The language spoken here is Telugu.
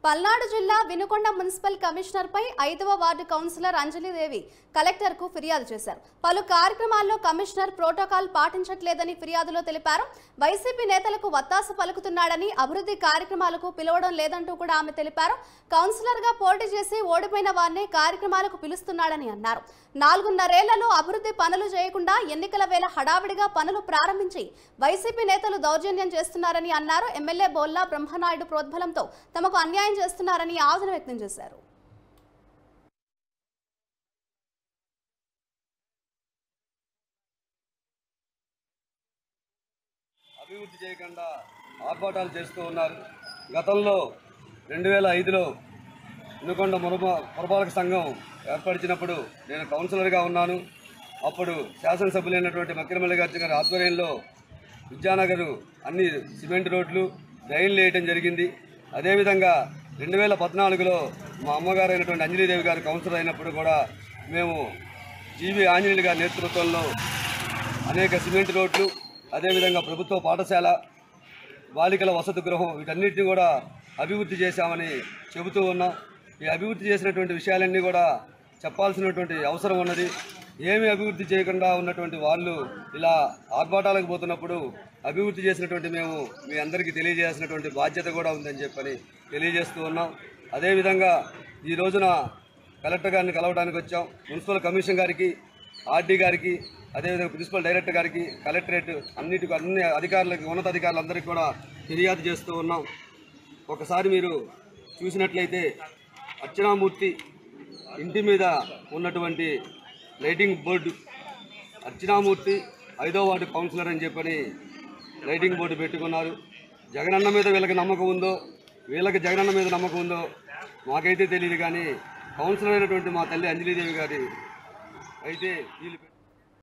పల్నాడు జిల్లా వినుకొండ మున్సిపల్ కమిషనర్ పై 5వ వార్డు కౌన్సిలర్ అంజలిదేవి కలెక్టర్ కు ఫిర్యాదు చేశారు. పలు కార్యక్రమాల్లో కమిషనర్ ప్రోటోకాల్ పాటించట్లేదని ఫిర్యాదులో తెలిపారు. వైసీపీ నేతలకు వత్తాసు పలుకుతున్నాడని, అభివృద్ధి కార్యక్రమాలకు పిలవడం లేదంటూ కూడా ఆమె తెలిపారు. కౌన్సిలర్ గా పోటీ చేసి ఓడిపోయిన వారిని కార్యక్రమాలకు పిలుస్తున్నాడని అన్నారు. 4.5 ఏళ్లలో అభివృద్ధి పనులు చేయకుండా ఎన్నికల వేళ హడావిడిగా పనులు ప్రారంభించి వైసీపీ నేతలు దౌర్జన్యం చేస్తున్నారని అన్నారు. ఎమ్మెల్యే బోల్లా బ్రహ్మనాయుడు ప్రోద్బలంతో తమకు అన్యాయం చేస్తున్నారని ఆవేదన వ్యక్తం చేశారు. అభివృద్ధి చేయకుండా ఆర్భాటాలు చేస్తూ ఉన్నారు. గతంలో 2005లో వినుకొండ పురపాలక సంఘం ఏర్పరిచినప్పుడు నేను కౌన్సిలర్గా ఉన్నాను. అప్పుడు శాసనసభ్యులైనటువంటి మక్కిరమల్లి గారి ఆధ్వర్యంలో విద్యానగర్ అన్ని సిమెంట్ రోడ్లు, డ్రైన్లు వేయడం జరిగింది. అదేవిధంగా 2014లో మా అమ్మగారు అయినటువంటి అంజలిదేవి గారు కౌన్సిలర్ అయినప్పుడు కూడా మేము జీవి ఆంజనేయులు గారి నేతృత్వంలో అనేక సిమెంట్ రోడ్లు, అదేవిధంగా ప్రభుత్వ పాఠశాల, బాలికల వసతి గృహం వీటన్నిటిని కూడా అభివృద్ధి చేశామని చెబుతూ ఉన్నాం. ఈ అభివృద్ధి చేసినటువంటి విషయాలన్నీ కూడా చెప్పాల్సినటువంటి అవసరం ఉన్నది. ఏమి అభివృద్ధి చేయకుండా ఉన్నటువంటి వాళ్ళు ఇలా ఆర్భాటాలకు పోతున్నప్పుడు అభివృద్ధి చేసినటువంటి మేము మీ అందరికీ తెలియజేయాల్సినటువంటి బాధ్యత కూడా ఉందని చెప్పని తెలియజేస్తూ ఉన్నాం. అదేవిధంగా ఈ రోజున కలెక్టర్ గారిని కలవడానికి వచ్చాం. మున్సిపల్ కమిషన్ గారికి, ఆర్డీ గారికి, అదేవిధంగా ప్రిన్సిపల్ డైరెక్టర్ గారికి, కలెక్టరేట్ అన్ని అధికారులకి, ఉన్నతాధికారులందరికీ కూడా ఫిర్యాదు చేస్తూ ఉన్నాం. ఒకసారి మీరు చూసినట్లయితే అర్చనామూర్తి ఇంటి మీద ఉన్నటువంటి లైటింగ్ బోర్డు, అర్చనామూర్తి 5వ వార్డు కౌన్సిలర్ అని చెప్పని లైటింగ్ బోర్డు పెట్టుకున్నారు. జగనన్న మీద వీళ్ళకి నమ్మకం ఉందో, వీళ్ళకి జగనన్న మీద నమ్మకం ఉందో మాకైతే తెలియదు. కానీ కౌన్సిలర్ అయినటువంటి మా తల్లి అంజలిదేవి గారి అయితే వీళ్ళు